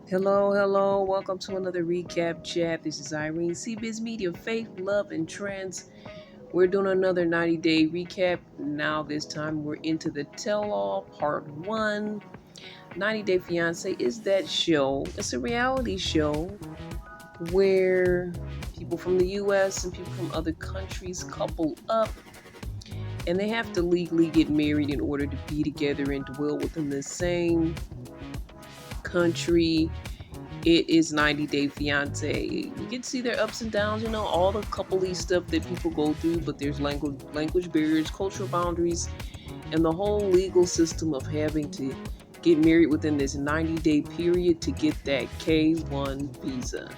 Hello, hello. Welcome to another recap chat. This is Irene, CBiz Media, Faith, Love, and Trends. We're doing another 90-day recap. Now, this time, we're into the Tell All Part 1. 90 Day Fiance is that show. It's a reality show where people from the US and people from other countries couple up and they have to legally get married in order to be together and dwell within the same country. It is 90 Day Fiance. You can see their ups and downs, all the coupley stuff that people go through, but there's language barriers, cultural boundaries, and the whole legal system of having to get married within this 90-day period to get that K1 visa.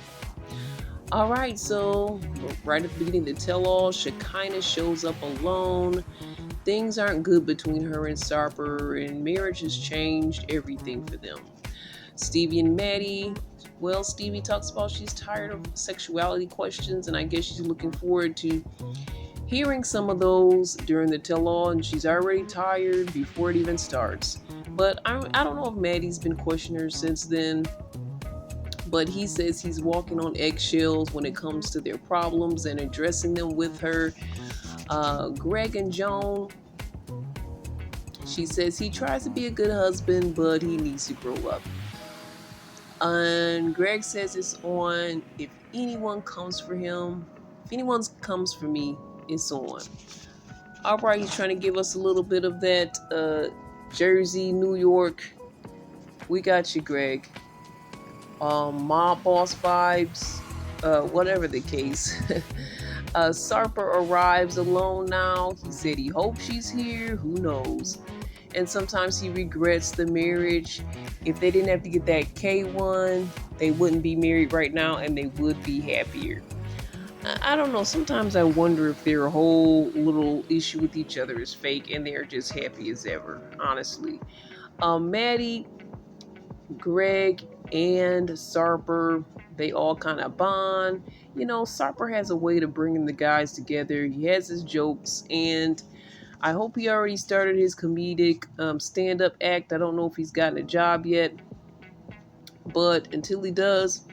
All right, so right at the beginning, the tell-all, Shekinah shows up alone. Things aren't good between her and Sarper, and marriage has changed everything for them. Stevie and Maddie. Well, Stevie talks about she's tired of sexuality questions, and I guess she's looking forward to hearing some of those during the tell-all, and she's already tired before it even starts. But I don't know if Maddie's been questioning her since then, but he says he's walking on eggshells when it comes to their problems and addressing them with her. Greg and Joan, she says he tries to be a good husband, but he needs to grow up. And Greg says it's on if anyone comes for him. If anyone comes for me, it's on. All right, he's trying to give us a little bit of that Jersey, New York. We got you, Greg. Mob boss vibes, whatever the case. Sarper arrives alone now. He said he hopes she's here. Who knows? And sometimes he regrets the marriage. If they didn't have to get that K1, they wouldn't be married right now and they would be happier. I don't know. Sometimes I wonder if their whole little issue with each other is fake and they're just happy as ever, honestly. Maddie, Greg, and Sarper, they all kind of bond. Sarper has a way to bringing the guys together. He has his jokes, and I hope he already started his comedic stand-up act. I don't know if he's gotten a job yet, but until he does,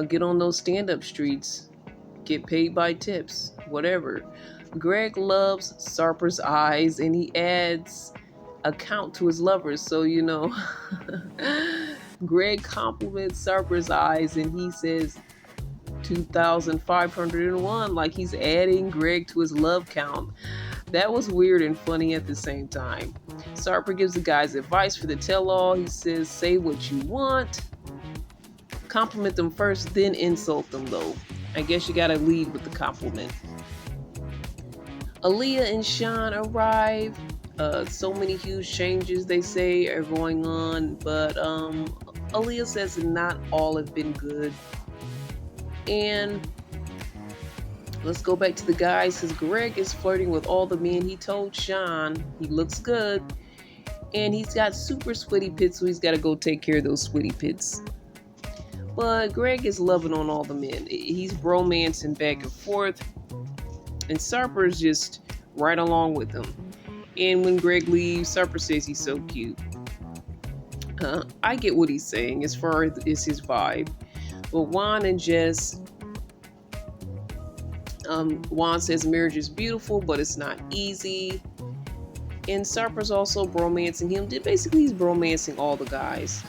get on those stand-up streets. Get paid by tips, whatever. Greg loves Sarper's eyes, and he adds a count to his lovers. So, Greg compliments Sarper's eyes, and he says 2,501, like he's adding Greg to his love count. That was weird and funny at the same time. Sarper gives the guys advice for the tell-all. He says, say what you want. Compliment them first, then insult them, though. I guess you gotta lead with the compliment. Aaliyah and Sean arrive. So many huge changes, they say, are going on, but Aaliyah says not all have been good. And let's go back to the guys, because Greg is flirting with all the men. He told Sean he looks good, and he's got super sweaty pits, so he's got to go take care of those sweaty pits. But Greg is loving on all the men. He's bromancing back and forth, and Sarper's just right along with him. And when Greg leaves, Sarper says he's so cute. I get what he's saying as far as his vibe. But Juan and Jess, Juan says marriage is beautiful, but it's not easy. And Sarper's also bromancing him. Basically, he's bromancing all the guys.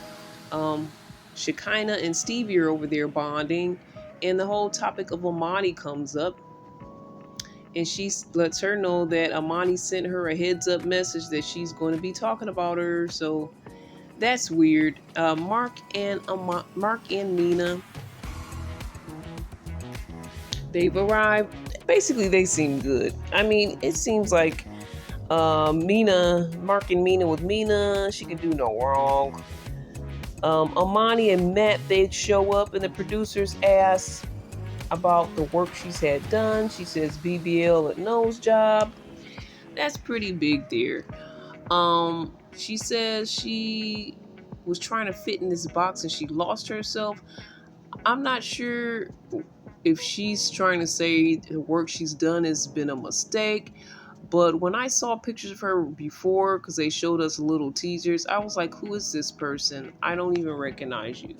Shekinah and Stevie are over there bonding, and the whole topic of Amani comes up. And she lets her know that Amani sent her a heads-up message that she's going to be talking about her. So that's weird. Mark and Mina, they've arrived. Basically, they seem good. I mean, it seems like Mark and Mina with Mina, she can do no wrong. Amani and Matt, they show up, and the producers ask about the work she's had done. She says BBL at nose job. That's pretty big there. She says she was trying to fit in this box and she lost herself. I'm not sure if she's trying to say the work she's done has been a mistake, But when I saw pictures of her before, because they showed us little teasers, I was like, who is this person? I don't even recognize you.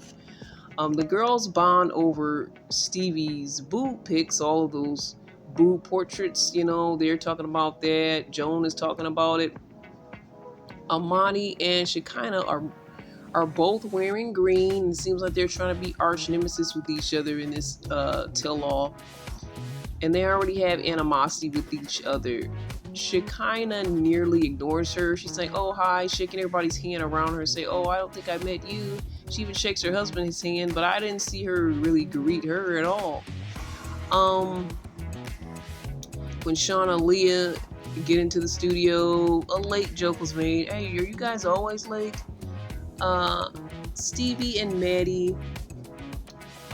The girls bond over Stevie's boob pics, all of those boob portraits, they're talking about that. Joan is talking about it. Amani and Shekinah are both wearing green. It seems like they're trying to be arch nemesis with each other in this tell-all. And they already have animosity with each other. Shekinah nearly ignores her. She's like, oh, hi, shaking everybody's hand around her, say, oh, I don't think I met you. She even shakes her husband his hand, but I didn't see her really greet her at all. When Sean and Leah get into the studio, a late joke was made. Hey, are you guys always late? Stevie and Maddie,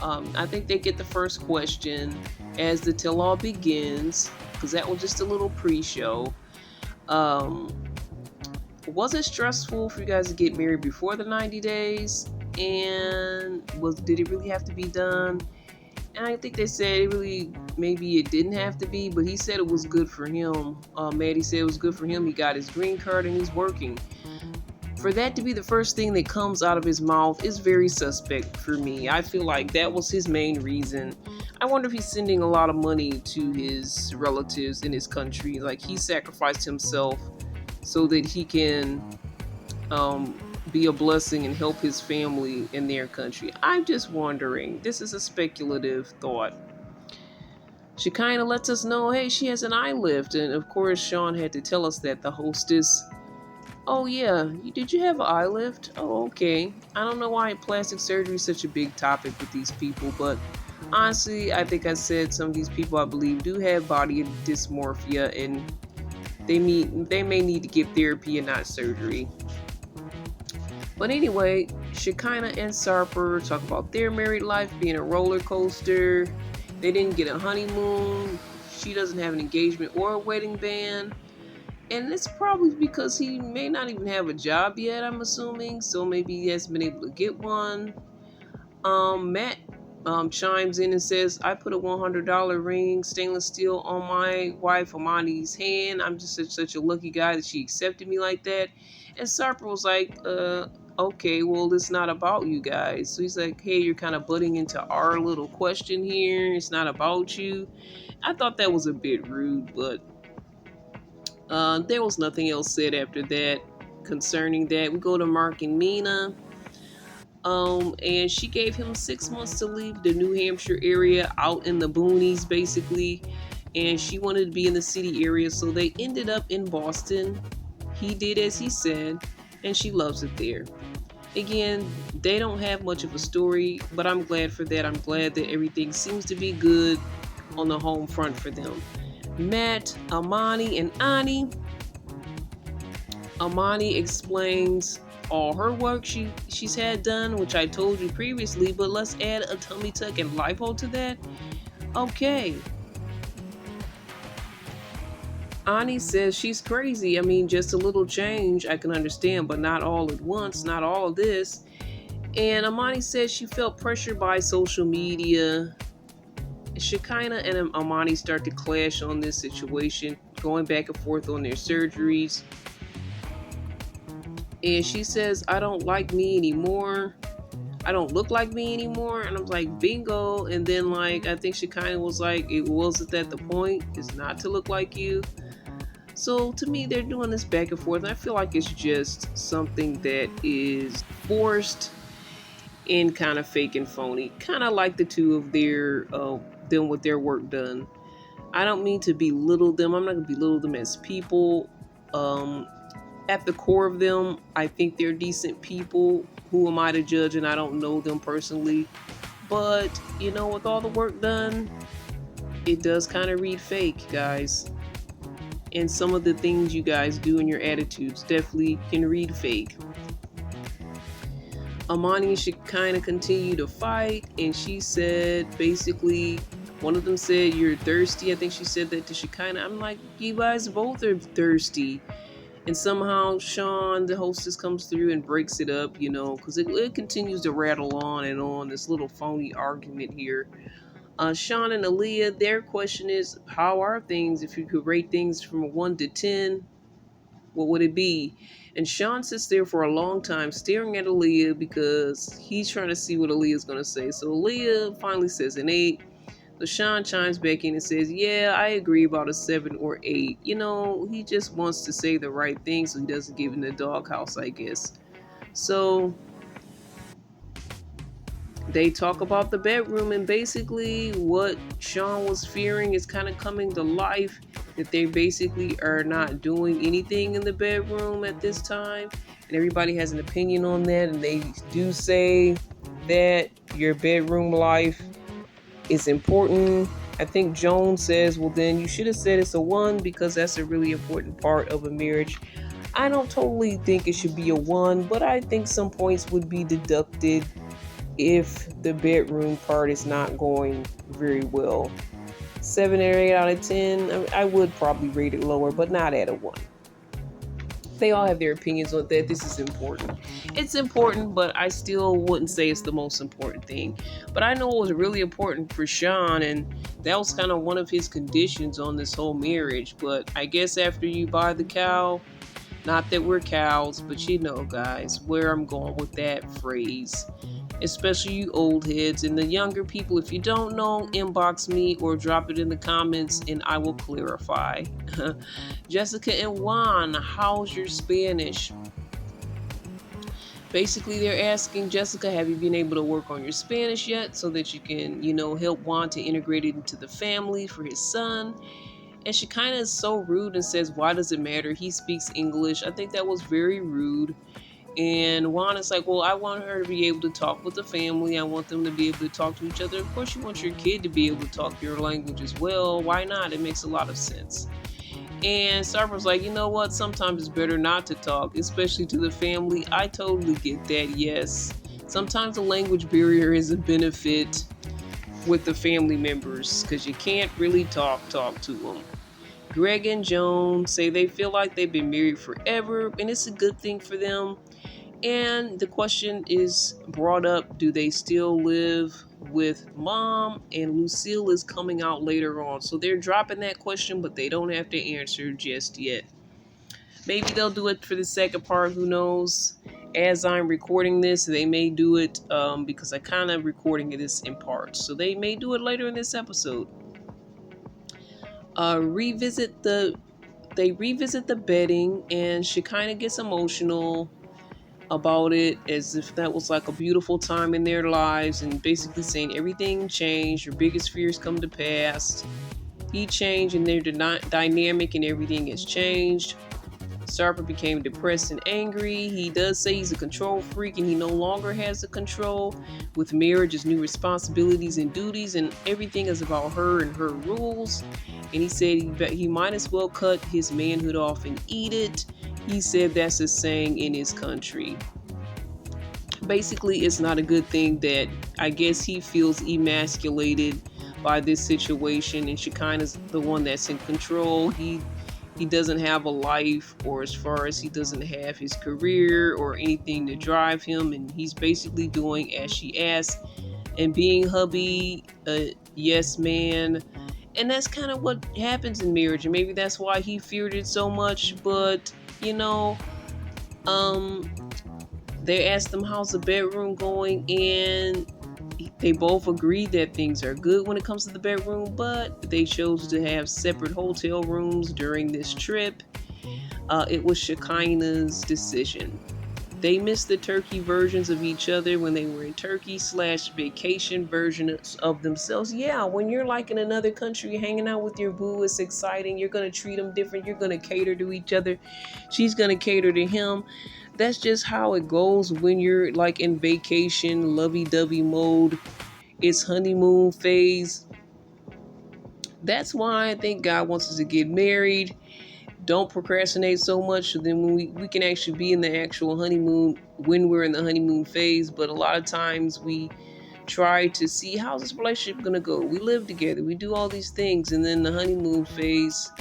I think they get the first question as the tell-all begins, because that was just a little pre-show. Was it stressful for you guys to get married before the 90 days? And did it really have to be done? And I think they said maybe it didn't have to be, but he said it was good for him. Maddie said it was good for him. He got his green card and he's working. For that to be the first thing that comes out of his mouth is very suspect for me. I feel like that was his main reason. I wonder if he's sending a lot of money to his relatives in his country. Like, he sacrificed himself so that he can be a blessing and help his family in their country. I'm just wondering. This is a speculative thought. She kind of lets us know, hey, she has an eye lift. And of course, Sean had to tell us that, the hostess. Oh yeah, did you have an eye lift? Oh, okay. I don't know why plastic surgery is such a big topic with these people, but honestly, I think I said some of these people, I believe, do have body dysmorphia, and they may need to get therapy and not surgery. But anyway, Shekinah and Sarper talk about their married life being a roller coaster. They didn't get a honeymoon. She doesn't have an engagement or a wedding band. And it's probably because he may not even have a job yet, I'm assuming. So maybe he hasn't been able to get one. Matt chimes in and says, I put a $100 ring, stainless steel, on my wife Amani's hand. I'm just such a lucky guy that she accepted me like that. And Sarper was like, okay, well, it's not about you guys. So he's like, hey, you're kind of butting into our little question here. It's not about you. I thought that was a bit rude, but there was nothing else said after that concerning that. We go to Mark and Mina. And she gave him 6 months to leave the New Hampshire area, out in the boonies, basically. And she wanted to be in the city area, so they ended up in Boston. He did as he said, and she loves it there. Again, they don't have much of a story, but I'm glad for that. I'm glad that everything seems to be good on the home front for them. Matt, Amani, and Ani. Amani explains all her work she's had done, which I told you previously, but let's add a tummy tuck and lipo to that. Okay. Ani says she's crazy. I mean, just a little change I can understand, but not all at once, not all of this. And Amani says she felt pressured by social media. Shekinah and Amani start to clash on this situation, going back and forth on their surgeries. And she says, I don't like me anymore. I don't look like me anymore. And I'm like, bingo. And then, like, I think Shekinah was like, it wasn't that the point. It's not to look like you. So to me, they're doing this back and forth. And I feel like it's just something that is forced and kind of fake and phony. Kind of like the two of them with their work done. I don't mean to belittle them. I'm not going to belittle them as people. At the core of them, I think they're decent people. Who am I to judge? And I don't know them personally. But, with all the work done, it does kind of read fake, guys. And some of the things you guys do in your attitudes definitely can read fake. Amani should kind of continue to fight. And she said, basically, one of them said, you're thirsty. I think she said that to Shekinah. I'm like, you guys both are thirsty. And somehow Sean, the hostess, comes through and breaks it up, because it continues to rattle on and on, this little phony argument here. Sean and Aaliyah, their question is, how are things? If you could rate things from a 1 to 10, what would it be? And Sean sits there for a long time staring at Aaliyah because he's trying to see what Aaliyah's going to say. So Aaliyah finally says an 8. So Sean chimes back in and says, yeah, I agree about a 7 or 8. You know, he just wants to say the right thing so he doesn't give in the doghouse, I guess. So they talk about the bedroom, and basically what Sean was fearing is kind of coming to life, that they basically are not doing anything in the bedroom at this time. And everybody has an opinion on that, and they do say that your bedroom life is important. I think Joan says, well, then you should have said it's a 1 because that's a really important part of a marriage. I don't totally think it should be a 1, but I think some points would be deducted if the bedroom part is not going very well. 7 or 8 out of 10, I would probably rate it lower, but not at a 1. They all have their opinions on that. This is important. It's important, but I still wouldn't say it's the most important thing. But I know it was really important for Sean, and that was kind of one of his conditions on this whole marriage. But I guess after you buy the cow, not that we're cows, but you know, guys, where I'm going with that phrase. Especially you old heads and the younger people. If you don't know, inbox me or drop it in the comments and I will clarify. Jessica and Juan, how's your Spanish? Basically, they're asking Jessica, have you been able to work on your Spanish yet so that you can, help Juan to integrate it into the family for his son? And she kind of is so rude and says, why does it matter? He speaks English. I think that was very rude. And Juan is like, well, I want her to be able to talk with the family. I want them to be able to talk to each other. Of course, you want your kid to be able to talk your language as well. Why not? It makes a lot of sense. And Sarver's like, you know what? Sometimes it's better not to talk, especially to the family. I totally get that, yes. Sometimes the language barrier is a benefit with the family members because you can't really talk to them. Greg and Joan say they feel like they've been married forever, and it's a good thing for them. And the question is brought up, do they still live with mom? And Lucille is coming out later on. So they're dropping that question, but they don't have to answer just yet. Maybe they'll do it for the second part, who knows? As I'm recording this, they may do it because I kind of recording this in parts. So they may do it later in this episode. They revisit the bedding, and she kind of gets emotional about it as if that was like a beautiful time in their lives, and basically saying everything changed, your biggest fears come to pass. He changed and their dynamic and everything has changed. Sarper became depressed and angry. He does say he's a control freak and he no longer has the control. With marriage, his new responsibilities and duties, and everything is about her and her rules. And he said he might as well cut his manhood off and eat it. He said that's a saying in his country. Basically, it's not a good thing that I guess he feels emasculated by this situation, and Shekinah's the one that's in control. He doesn't have a life, or as far as he doesn't have his career or anything to drive him, and he's basically doing as she asks and being hubby, a yes man. And that's kind of what happens in marriage, and maybe that's why he feared it so much. But they asked him how's the bedroom going, and they both agreed that things are good when it comes to the bedroom, but they chose to have separate hotel rooms during this trip. It was Shekinah's decision. They missed the Turkey versions of each other when they were in Turkey/vacation versions of themselves. Yeah, when you're like in another country hanging out with your boo, it's exciting. You're going to treat them different. You're going to cater to each other. She's going to cater to him. That's just how it goes when you're like in vacation, lovey-dovey mode. It's honeymoon phase. That's why I think God wants us to get married. Don't procrastinate so much, so then when we can actually be in the actual honeymoon when we're in the honeymoon phase. But a lot of times we try to see how's this relationship gonna go. We live together, we do all these things, and then the honeymoon phase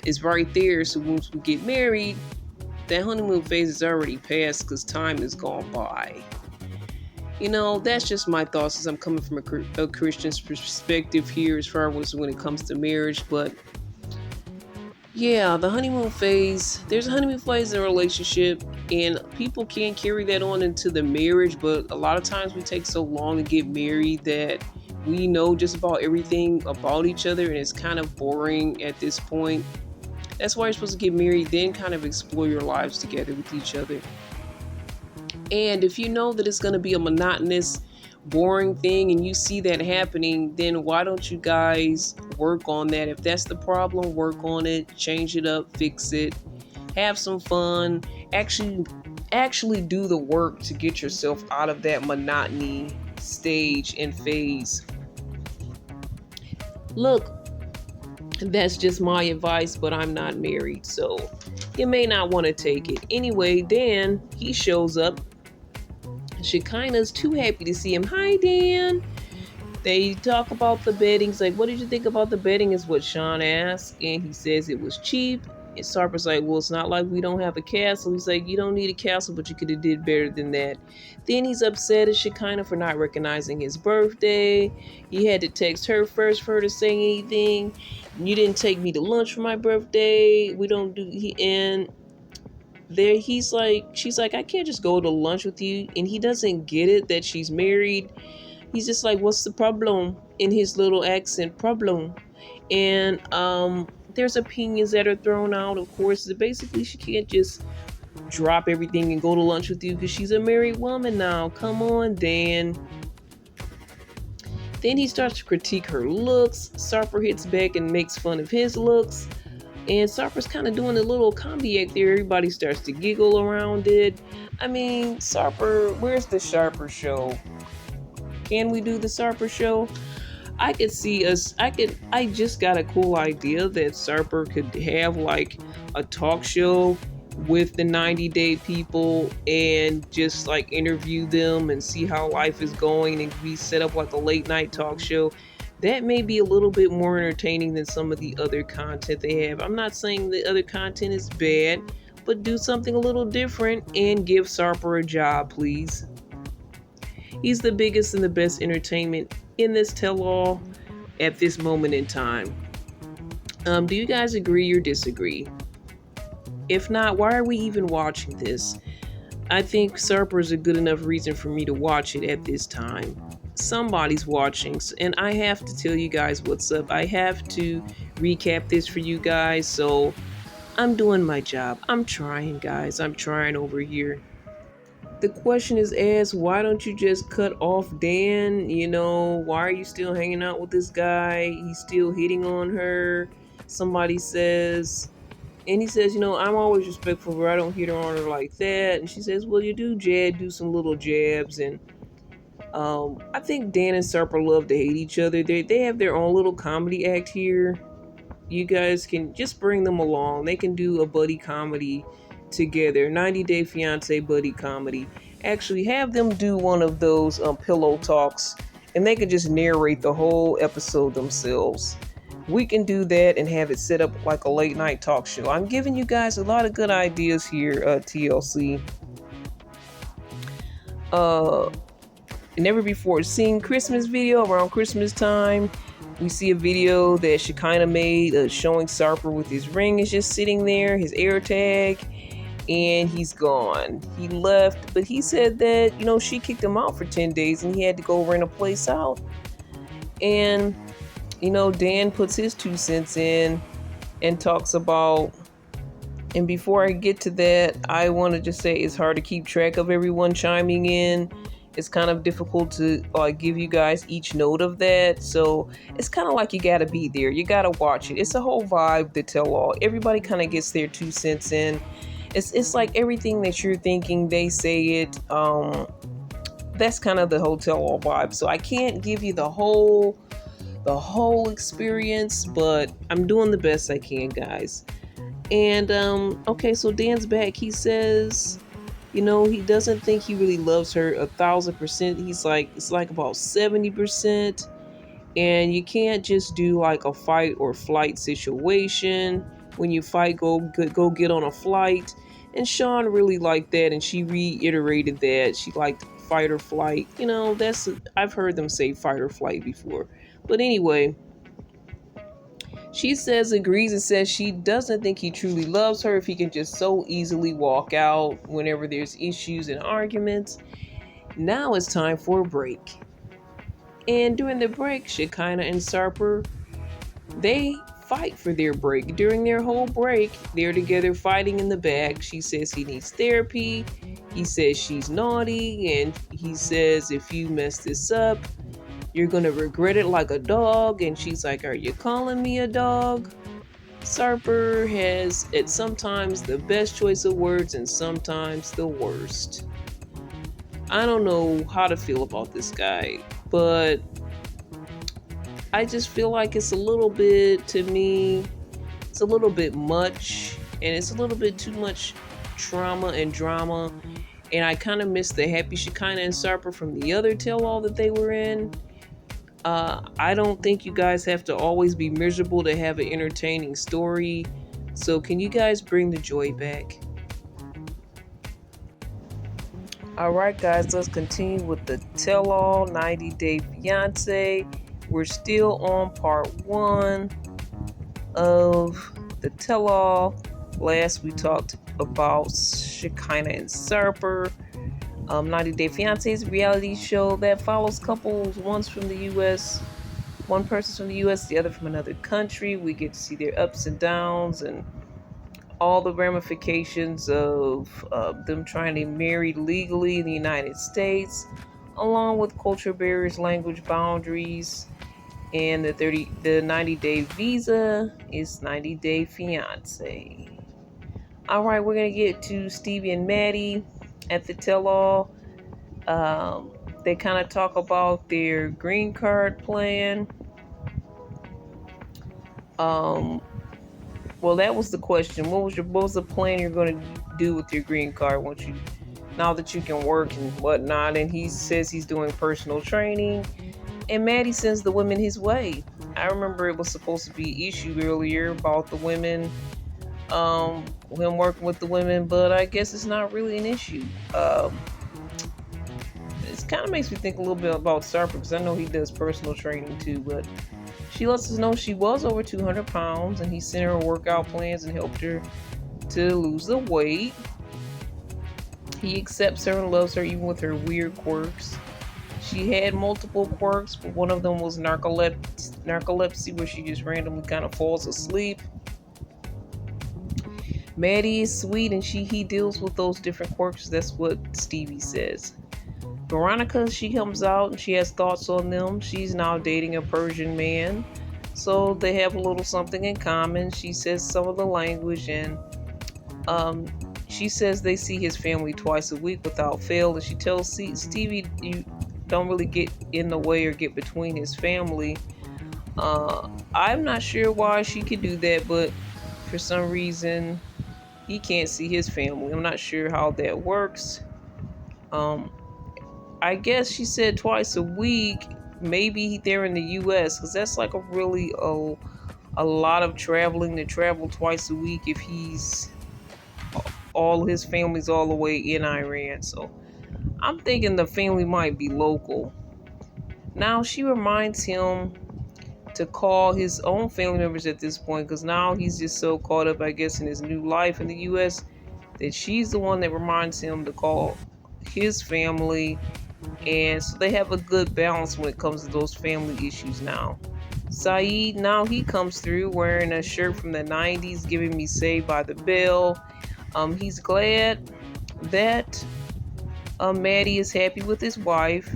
is right there. So once we get married, that honeymoon phase is already passed because time has gone by. That's just my thoughts as I'm coming from a Christian's perspective here as far as when it comes to marriage. But yeah, the honeymoon phase, there's a honeymoon phase in a relationship, and people can't carry that on into the marriage. But a lot of times we take so long to get married that we know just about everything about each other, and it's kind of boring at this point. That's why you're supposed to get married, then kind of explore your lives together with each other. And if you know that it's going to be a monotonous, boring thing and you see that happening, then why don't you guys work on that? If that's the problem, work on it, change it up, fix it, have some fun, actually do the work to get yourself out of that monotony stage and phase. Look, that's just my advice, but I'm not married, so you may not want to take it. Anyway, Dan, he shows up. Shekinah's too happy to see him. Hi, Dan. They talk about the bedding. He's like, what did you think about the bedding? Is what Sean asked. And he says it was cheap. And Sarper's like, well, it's not like we don't have a castle. He's like, you don't need a castle, but you could have did better than that. Then he's upset at Shekinah for not recognizing his birthday. He had to text her first for her to say anything. You didn't take me to lunch for my birthday. We don't do and there she's like, I can't just go to lunch with you. And he doesn't get it that she's married. He's just like, what's the problem, in his little accent, problem. And there's opinions that are thrown out, of course, that basically she can't just drop everything and go to lunch with you because she's a married woman now. Come on, Dan. Then he starts to critique her looks. Sarper hits back and makes fun of his looks. And Sarper's kind of doing a little comedy act there. Everybody starts to giggle around it. I mean, Sarper, where's the Sharper show? Can we do the Sarper show? I could see us. I just got a cool idea that Sarper could have like a talk show with the 90-day people and just like interview them and see how life is going and be set up like a late night talk show. That may be a little bit more entertaining than some of the other content they have. I'm not saying the other content is bad, but do something a little different and give Sarper a job, please. He's the biggest and the best entertainment in this tell-all at this moment in time. Do you guys agree or disagree? If not, why are we even watching this? I think Sarper is a good enough reason for me to watch it at this time. Somebody's watching, and I have to tell you guys what's up. I have to recap this for you guys, so I'm doing my job. I'm trying, guys. I'm trying over here. The question is asked, why don't you just cut off Dan? Why are you still hanging out with this guy? He's still hitting on her. Somebody says, and he says, I'm always respectful of her. I don't hit her on her like that. And she says, well, you do some little jabs. And I think Dan and Serper love to hate each other. They have their own little comedy act here. You guys can just bring them along. They can do a buddy comedy together. 90-Day Fiance buddy comedy. Actually, have them do one of those pillow talks, and they can just narrate the whole episode themselves. We can do that and have it set up like a late night talk show. I'm giving you guys a lot of good ideas here, TLC. Never before seen Christmas video around Christmas time. We see a video that Shekinah made showing Sarper with his ring is just sitting there, his air tag, and he's gone. He left, but he said that, she kicked him out for 10 days and he had to go rent a place out. And, Dan puts his 2 cents in and talks about, and before I get to that, I want to just say it's hard to keep track of everyone chiming in. It's kind of difficult to give you guys each note of that. So it's kind of like you got to be there. You got to watch it. It's a whole vibe to tell all. Everybody kind of gets their 2 cents in. It's like everything that you're thinking, they say it. That's kind of the hotel all vibe. So I can't give you the whole experience, but I'm doing the best I can, guys. And okay, so Dan's back. He says, he doesn't think he really loves her 1,000%. He's like, it's like about 70%. And you can't just do like a fight or flight situation. When you fight, go get on a flight. And Sean really liked that, and she reiterated that she liked fight or flight. I've heard them say fight or flight before. But anyway, she says agrees and says she doesn't think he truly loves her if he can just so easily walk out whenever there's issues and arguments. Now it's time for a break. And during the break, Shekinah and Sarper, they fight for their break. During their whole break, they're together fighting in the back. She says he needs therapy. He says she's naughty. And he says, if you mess this up, you're going to regret it like a dog. And she's like, are you calling me a dog? Sarper has at sometimes the best choice of words and sometimes the worst. I don't know how to feel about this guy, but I just feel like it's a little bit, to me, it's a little bit much, and it's a little bit too much trauma and drama. And I kind of miss the happy Shekinah and Sarper from the other tell-all that they were in. I don't think you guys have to always be miserable to have an entertaining story. So can you guys bring the joy back? All right, guys, let's continue with the tell-all 90 Day Fiance. We're still on part 1 of the tell-all. Last we talked about Shekinah and Sarper. 90 Day Fiance is a reality show that follows couples, one's from the U.S., one person's from the U.S., the other from another country. We get to see their ups and downs and all the ramifications of them trying to marry legally in the United States, along with culture barriers, language boundaries, and the 90-day visa is 90 Day Fiance. All right, we're gonna get to Stevie and Maddie at the tell-all. They kind of talk about their green card plan. Well, that was the question. What was the plan you're going to do with your green card now that you can work and whatnot? And he says he's doing personal training, and Maddie sends the women his way. I remember it was supposed to be an issue earlier about the women, him working with the women, but I guess it's not really an issue. It kind of makes me think a little bit about Sarper, because I know he does personal training too, but she lets us know she was over 200 pounds, and he sent her workout plans and helped her to lose the weight. He accepts her and loves her even with her weird quirks. She had multiple quirks, but one of them was narcolepsy, where she just randomly kind of falls asleep. Maddie is sweet, and he deals with those different quirks. That's what Stevie says. Veronica, she comes out and she has thoughts on them. She's now dating a Persian man, so they have a little something in common. She says some of the language, and she says they see his family twice a week without fail. And she tells Stevie, you don't really get in the way or get between his family. I'm not sure why she could do that, but for some reason he can't see his family. I'm not sure how that works. I guess she said twice a week. Maybe they're in the U.S., because that's like a lot of traveling to travel twice a week if all his family's all the way in Iran. So I'm thinking the family might be local. Now she reminds him to call his own family members at this point, because now he's just so caught up, I guess, in his new life in the U.S., that she's the one that reminds him to call his family. And so they have a good balance when it comes to those family issues now. Saeed, now he comes through wearing a shirt from the 90s, giving me Saved by the Bell. He's glad that Maddie is happy with his wife,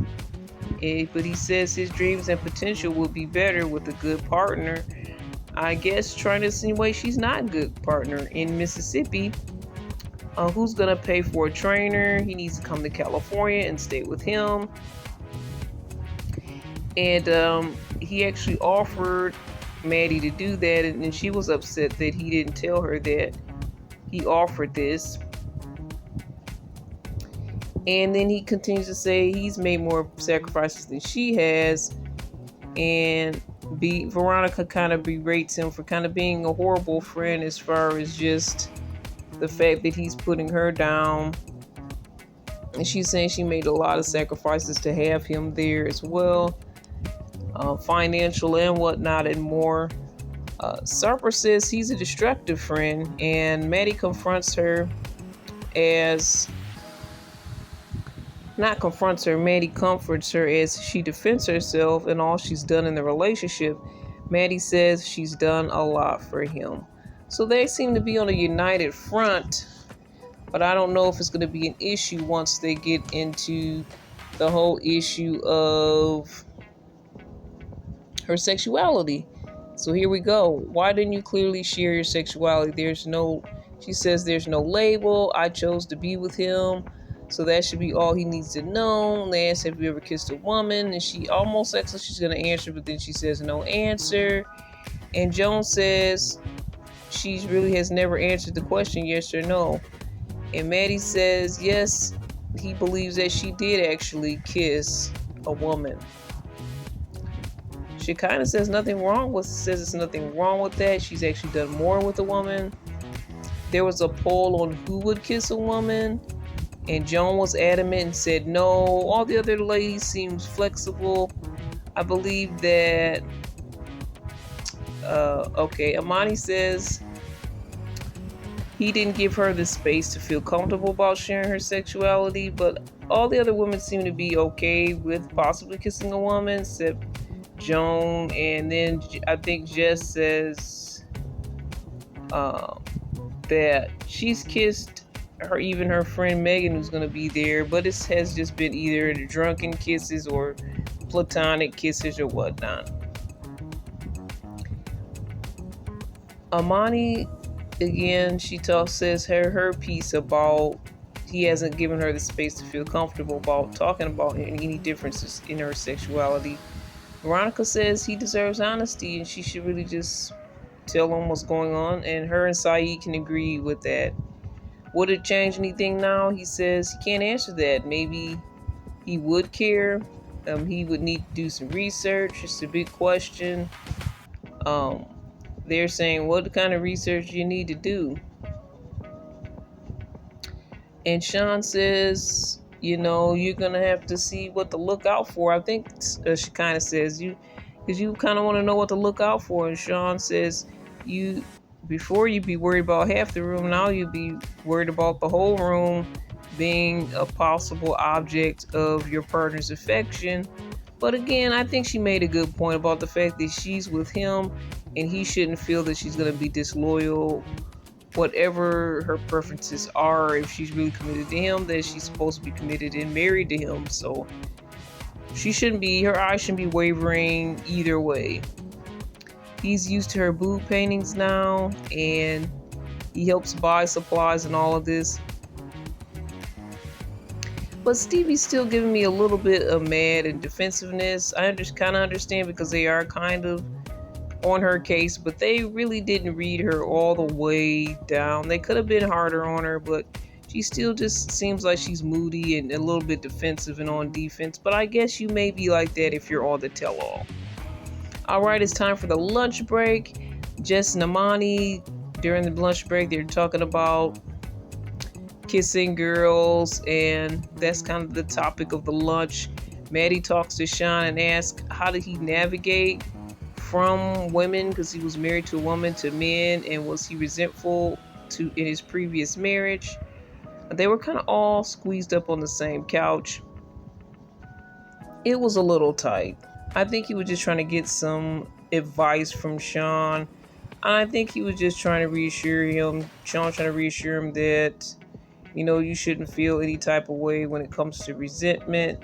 but he says his dreams and potential will be better with a good partner. I guess trying to insinuate she's not a good partner in Mississippi. Who's gonna pay for a trainer? He needs to come to California and stay with him. And he actually offered Maddie to do that, and she was upset that he didn't tell her that he offered this. And then he continues to say he's made more sacrifices than she has, and Veronica kind of berates him for kind of being a horrible friend as far as just the fact that he's putting her down. And she's saying she made a lot of sacrifices to have him there as well, financial and whatnot, and more. Sarper says he's a destructive friend, and Maddie confronts her as not confronts her, Maddie comforts her as she defends herself and all she's done in the relationship. Maddie says she's done a lot for him. So they seem to be on a united front, but I don't know if it's going to be an issue once they get into the whole issue of her sexuality. So here we go. Why didn't you clearly share your sexuality? She says there's no label. I chose to be with him. So that should be all he needs to know. They ask, have you ever kissed a woman? And she almost acts like she's going to answer, but then she says no answer. And Joan says she really has never answered the question, yes or no. And Maddie says, yes, he believes that she did actually kiss a woman. She kind of says it's nothing wrong with that. She's actually done more with a woman. There was a poll on who would kiss a woman, and Joan was adamant and said no. All the other ladies seemed flexible. I believe that Amani says he didn't give her the space to feel comfortable about sharing her sexuality, but all the other women seem to be okay with possibly kissing a woman, except Joan. And then I think Jess says that she's kissed her friend Megan, who's going to be there, but it has just been either the drunken kisses or platonic kisses or whatnot. Amani, again, says her piece about he hasn't given her the space to feel comfortable about talking about any differences in her sexuality. Veronica says he deserves honesty and she should really just tell him what's going on, and her and Saeed can agree with that. Would it change anything now? He says he can't answer that. Maybe he would care. He would need to do some research. It's a big question. They're saying, what kind of research do you need to do? And Sean says, you're going to have to see what to look out for. I think she kind of says, because you kind of want to know what to look out for. And Sean says, before you'd be worried about half the room, now you'd be worried about the whole room being a possible object of your partner's affection. But again, I think she made a good point about the fact that she's with him and he shouldn't feel that she's going to be disloyal. Whatever her preferences are, if she's really committed to him, then she's supposed to be committed and married to him. So her eyes shouldn't be wavering either way. He's used to her boob paintings now, and he helps buy supplies and all of this. But Stevie's still giving me a little bit of mad and defensiveness. I kind of understand because they are kind of on her case, but they really didn't read her all the way down. They could have been harder on her, but she still just seems like she's moody and a little bit defensive and on defense. But I guess you may be like that if you're all the tell-all. All right, it's time for the lunch break. Jess and Amani, during the lunch break, they're talking about kissing girls, and that's kind of the topic of the lunch. Maddie talks to Sean and asks how did he navigate from women, because he was married to a woman, to men, and was he resentful in his previous marriage. They were kind of all squeezed up on the same couch. It was a little tight. I think he was just trying to get some advice from Sean. I think he was just trying to reassure him. Sean trying to reassure him that, you shouldn't feel any type of way when it comes to resentment.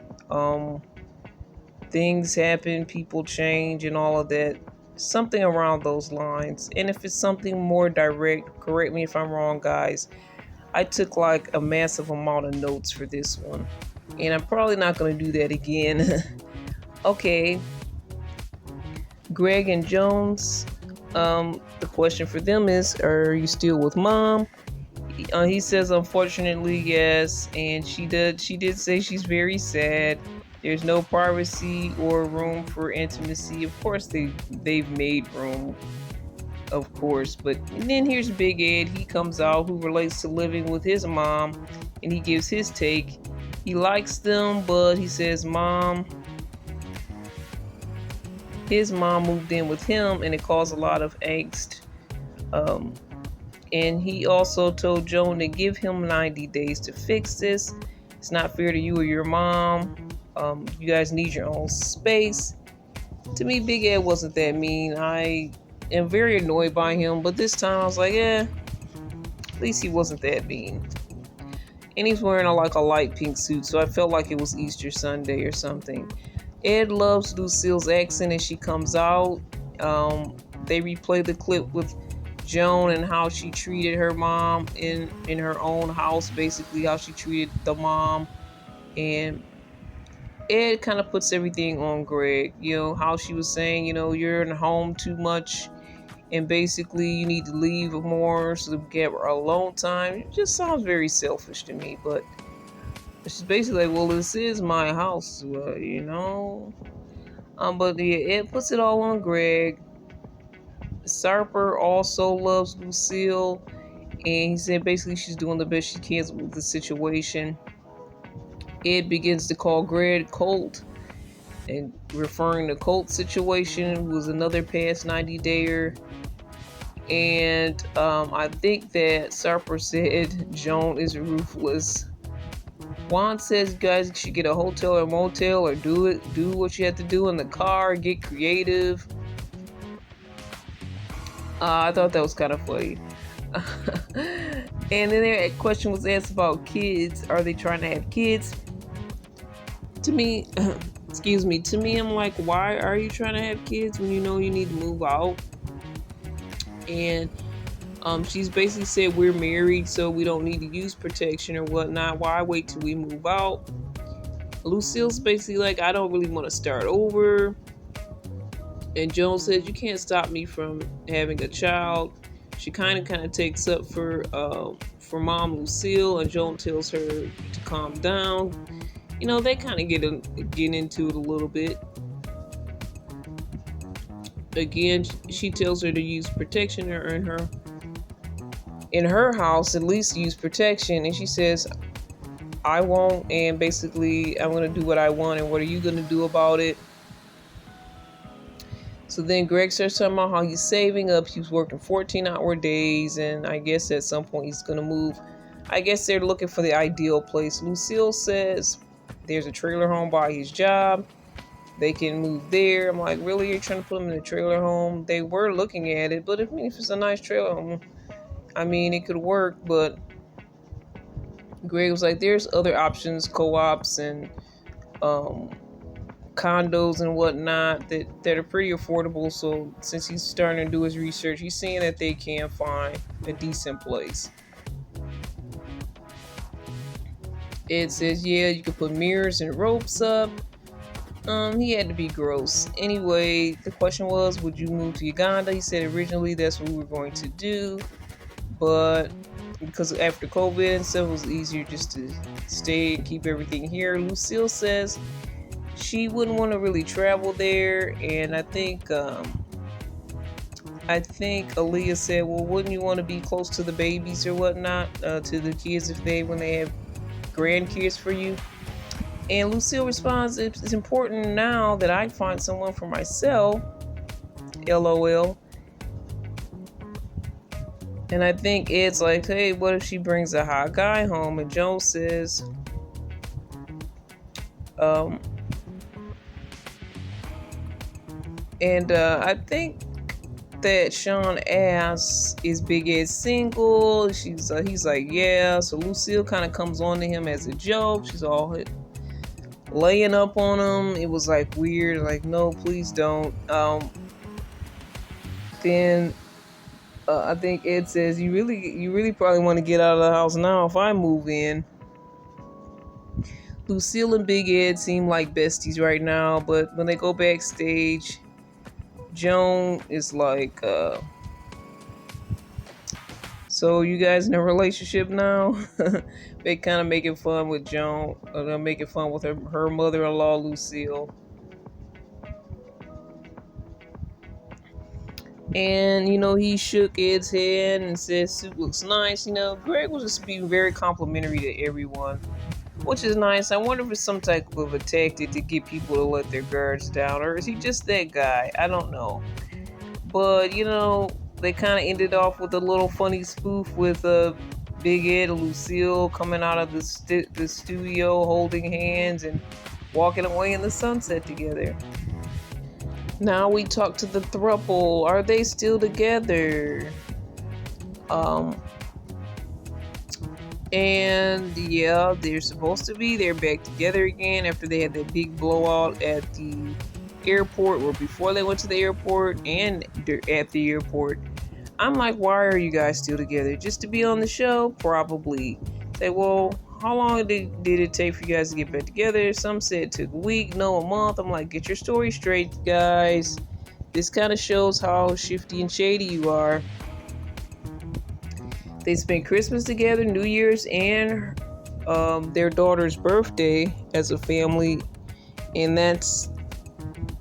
Things happen, people change, and all of that. Something around those lines. And if it's something more direct, correct me if I'm wrong, guys. I took like a massive amount of notes for this one, and I'm probably not going to do that again. Okay, Greg and Jones, the question for them is, are you still with mom? He says, unfortunately, yes, and she did say she's very sad. There's no privacy or room for intimacy. Of course, they've made room. of course. But then here's Big Ed. He comes out who relates to living with his mom, and he gives his take. He likes them, but he says his mom moved in with him, and it caused a lot of angst. Um, and he also told Joan to give him 90 days to fix this. It's not fair to you or your mom. You guys need your own space. To me, Big Ed wasn't that mean. I am very annoyed by him, but this time I was like, at least he wasn't that mean. And he's wearing a light pink suit, so I felt like it was Easter Sunday or something. Ed loves Lucille's accent as she comes out. They replay the clip with Joan and how she treated her mom in her own house, basically how she treated the mom. And Ed kind of puts everything on Greg, how she was saying, you're in home too much and basically you need to leave more so that we get our alone time. It just sounds very selfish to me, but she's basically like, well, this is my house, But yeah, Ed puts it all on Greg. Sarper also loves Lucille, and he said basically she's doing the best she can with the situation. Ed begins to call Greg Colt, and referring to Colt's situation, who was another past 90 dayer. And I think that Sarper said Joan is ruthless. Juan says you guys should get a hotel or motel or do what you have to do in the car, get creative. I thought that was kind of funny. And then a question was asked about kids. Are they trying to have kids? To me, to me, I'm like, why are you trying to have kids when you know you need to move out? And she's basically said we're married, so we don't need to use protection or whatnot. Why wait till we move out? Lucille's basically like, I don't really want to start over. And Joan says, you can't stop me from having a child. She kind of takes up for Mom Lucille, and Joan tells her to calm down. They kind of get into it a little bit. Again, she tells her to use protection or in her house, at least use protection. And she says, I won't, and basically I'm going to do what I want, and what are you going to do about it? So then Greg starts talking about how he's saving up. He's working 14-hour days, and I guess at some point he's going to move. I guess they're looking for the ideal place. Lucille says there's a trailer home by his job. They can move there. I'm like, really? You're trying to put them in a trailer home? They were looking at it, but if it's a nice trailer home, it could work. But Greg was like, there's other options, co-ops and condos and whatnot that are pretty affordable. So since he's starting to do his research, he's seeing that they can find a decent place. Ed says, yeah, you could put mirrors and ropes up. He had to be gross. Anyway, the question was, would you move to Uganda? He said originally that's what we were going to do, but because after COVID and stuff, it was easier just to stay and keep everything here. Lucille says she wouldn't want to really travel there, and I think Aaliyah said, well, wouldn't you want to be close to the babies or whatnot, to the kids when they have grandkids for you? And Lucille responds, it's important now that I find someone for myself, LOL. And I think Ed's like, hey, what if she brings a hot guy home? And Joan says, I think that Sean asks, is Big Ed single? He's like, yeah. So Lucille kind of comes on to him as a joke. She's all laying up on him. It was like weird, like, no, please don't. Then I think Ed says, you really probably want to get out of the house now if I move in. Lucille and Big Ed seem like besties right now, but when they go backstage, Joan is like, so you guys in a relationship now? They kind of making fun with Joan. They're making fun with her mother-in-law, Lucille. And, he shook Ed's hand and said, "Suit looks nice." Greg was just being very complimentary to everyone, which is nice. I wonder if it's some type of a tactic to get people to let their guards down, or is he just that guy? I don't know. But, they kind of ended off with a little funny spoof with Big Ed and Lucille coming out of the studio holding hands and walking away in the sunset together. Now we talk to the throuple. Are they still together? Um, and yeah, they're supposed to be. They're back together again after they had that big blowout at the airport, or before they went to the airport and at the airport. I'm like, why are you guys still together? Just to be on the show? Probably. Say, well, how long did it take for you guys to get back together? Some said it took a week, no, a month. I'm like, get your story straight, guys. This kind of shows how shifty and shady you are. They spent Christmas together, New Year's, and their daughter's birthday as a family. And that's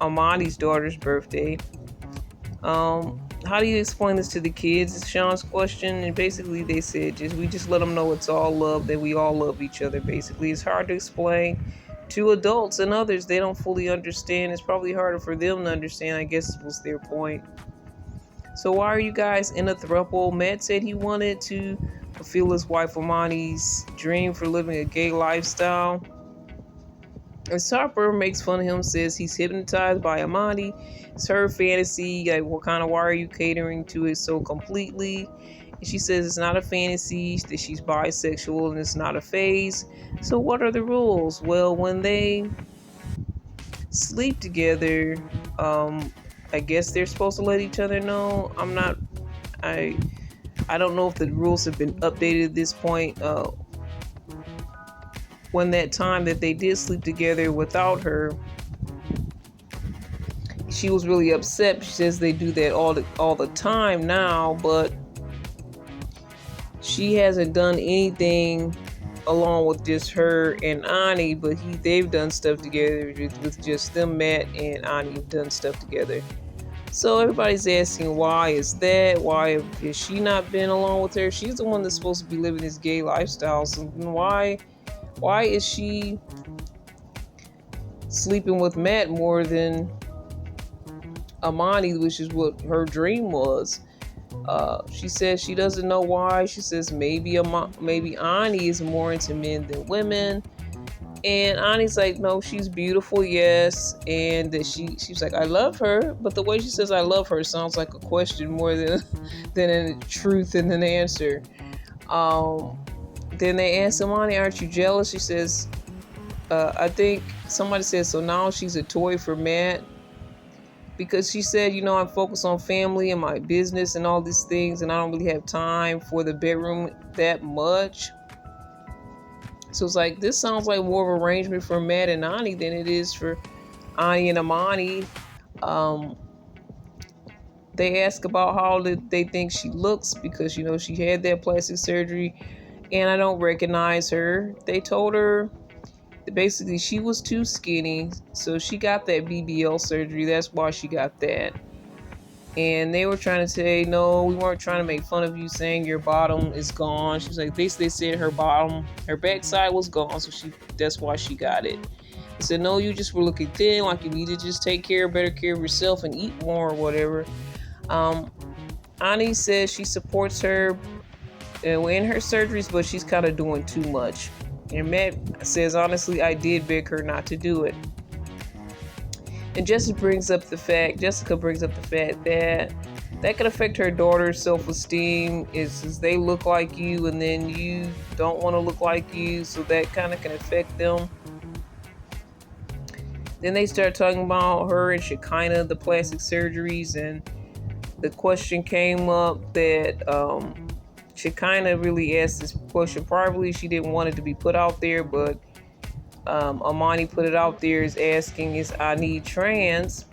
Amani's daughter's birthday. How do you explain this to the kids? Is Sean's question. And basically they said we just let them know it's all love, that we all love each other. Basically, it's hard to explain to adults and others. They don't fully understand. It's probably harder for them to understand, I guess, was their point. So why are you guys in a throuple? Matt said he wanted to fulfill his wife Amani's dream for living a gay lifestyle. And Harper makes fun of him, says he's hypnotized by Amani. It's her fantasy. Like, why are you catering to it so completely? And she says it's not a fantasy, that she's bisexual and it's not a phase. So what are the rules? Well, when they sleep together, I guess they're supposed to let each other know. I don't know if the rules have been updated at this point. When that time that they did sleep together without her, she was really upset. She says they do that all the time now, but she hasn't done anything along with just her and Ani, but they've done stuff together with just them. Matt and Ani have done stuff together. So everybody's asking, why is that? Why has she not been along with her? She's the one that's supposed to be living this gay lifestyle. So why is she sleeping with Matt more than Amani, which is what her dream was? She says she doesn't know why. She says maybe Ani is more into men than women. And Ani's like, no, she's beautiful, yes. And that she's like, I love her. But the way she says I love her sounds like a question more than a truth and an answer. Then they asked Amani, aren't you jealous? She says, I think somebody said, so now she's a toy for Matt. Because she said, I'm focused on family and my business and all these things, and I don't really have time for the bedroom that much. So it's like, this sounds like more of an arrangement for Matt and Ani than it is for Ani and Amani. They ask about how they think she looks because, she had that plastic surgery and I don't recognize her. They told her that basically she was too skinny, so she got that BBL surgery. That's why she got that. And they were trying to say, no, we weren't trying to make fun of you, saying your bottom is gone. She was like, they said her backside was gone, so that's why she got it. They said, no, you just were looking thin, like you need to just take better care of yourself and eat more or whatever. Ani says she supports her in her surgeries, but she's kind of doing too much. And Matt says, honestly, I did beg her not to do it. And Jessica brings up the fact that could affect her daughter's self-esteem. Is they look like you and then you don't want to look like you, so that kind of can affect them. Then they start talking about her and Shekinah, the plastic surgeries, and the question came up that Shekinah really asked this question privately. She didn't want it to be put out there, but Amani put it out there as asking, is Ani trans?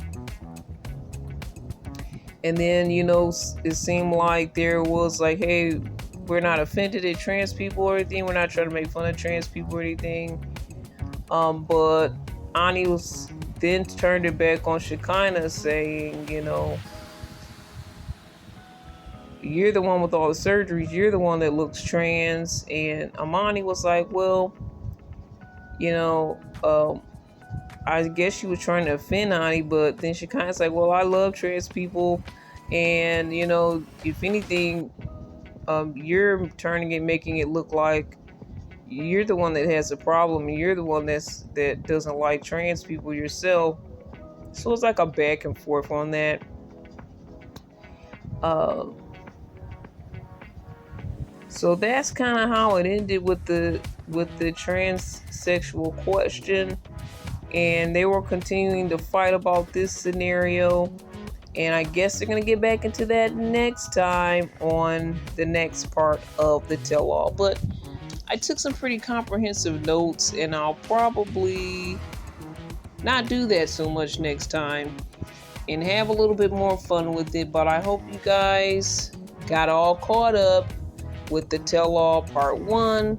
And then, it seemed like there was like, hey, we're not offended at trans people or anything. We're not trying to make fun of trans people or anything. But Ani was then turned it back on Shekinah saying, you're the one with all the surgeries. You're the one that looks trans. And Amani was like, well, you know, I guess she was trying to offend Ani, but then she kind of like, well, I love trans people. And, if anything, you're turning it, making it look like you're the one that has a problem. And you're the one that doesn't like trans people yourself. So it's like a back and forth on that. Um, so that's kind of how it ended with the transsexual question, and they were continuing to fight about this scenario. And I guess they're gonna get back into that next time on the next part of the tell-all. But I took some pretty comprehensive notes, and I'll probably not do that so much next time and have a little bit more fun with it. But I hope you guys got all caught up with the tell-all part 1,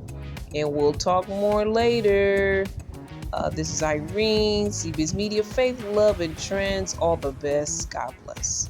and we'll talk more later. This is Irene, CBiz Media, Faith, Love, and Trends. All the best. God bless.